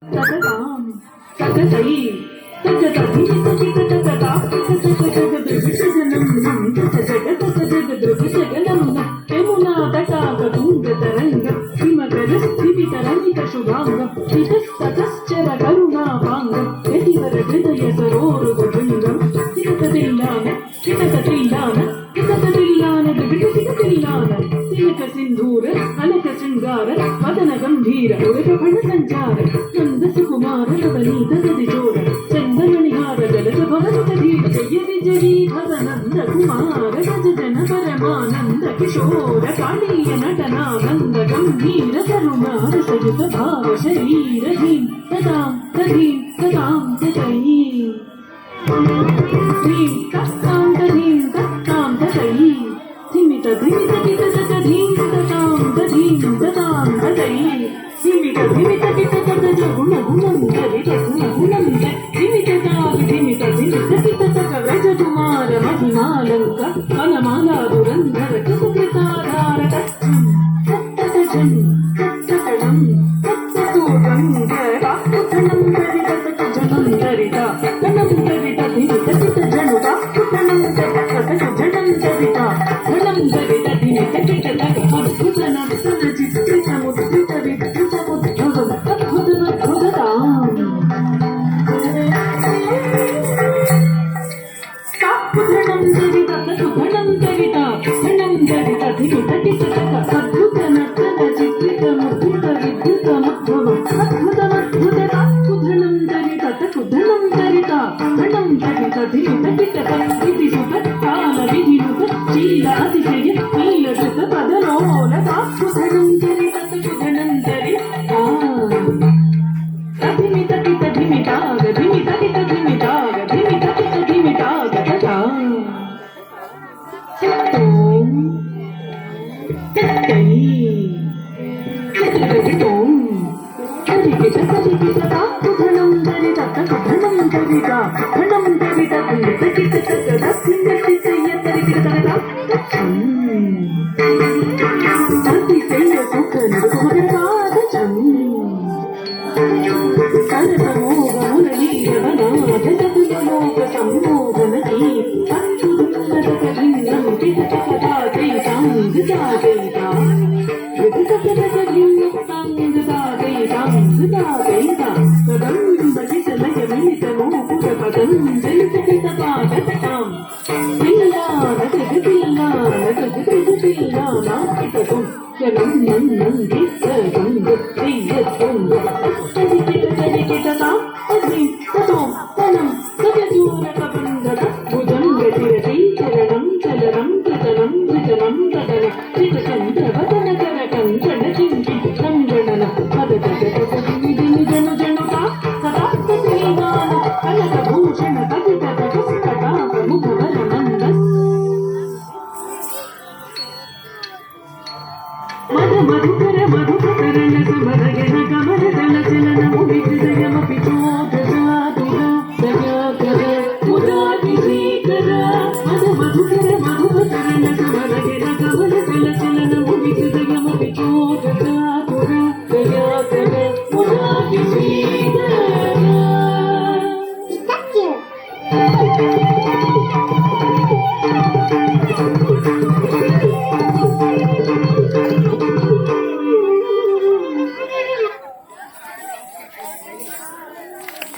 సతతాం సతతై యమునా తటాకతుంగతరంగ హిమకరస్థితితరణిత శుభాంగ హితస్తతశ్చర కరుణాపాంగ యతివర హృదయ సరోరుగభృంగం హితకతిల్లాన హితకతిల్లాన హితకతిల్లాన హితకతిల్లాన తిలక సింధూర అలక శృంగార వదన గంభీర ఉరగభణ సంచార నంద సుకుమార నవనీత గది జోర చందమణిహార జలజ భవన ధీర జయతి జయీధర నంద కుమార గజ జన పరమానంద కిశోర కాళీయ నటనానంద గంభీర కరుణార సయుత భావ శరీర ధీం తదాం తధీం తదాం తదయీ ధీం తత్తాం తధీం తత్తాం తదయీ ధిమిత ధిమిత కిత తత ధీం తతాం తధీం తతాం తదయీ ధిమిత ధిమిత కిత తత గుణ గుణం తరిత గుణ గుణం ధిమిత తావి ధిమిత ధిమిత కిత తత రజ కుమార మహిమాలంక అనమాలా దురంధర కృతాధార తత్తటం తత్తటం తత్తూటం ధనం దరిత జనం దరిత ధనం దరిత ధిమిత కిత జనుత ధనం దరిత జనం దరిత ధనం దరిత ధిమిత కిత తత అద్భుత నర్తన చిత్రిత ముద్రిత విద్యుత ఉద్భవం అద్భుతమద్భుతతాం ధనం దరిత ధనం దరిత ధనం దరిత ధిమిత కిత తత అద్భుత నర్తన చిత్రిత ముద్రిత విద్యుతమద్భవం అద్భుతమద్భుతతాం ధనం దరిత ధనం దరిత ధనం దరిత ధిమిత కిత తత ఇది సుతత్కాల విధినుత శీల అతిశయ నీలకృత పదలోల ధనం దరిత ధనం దరి ధిమిత కిత ధిమితాగ ధిమిత కిత ధిమితాగ ధిమిత కిత ధిమితాగ తథా ఓం తత్తై తత్తరితోం తరికిత తరికిత తాకు ధనం దరిత ధనం దరిత ధనం దరిత ధిమిత కిత తగద ధిమితిశయ తరికిత తగద అతిశయ సుఖ నిర్భరపాద సర్వమోగమురళీరవనాథ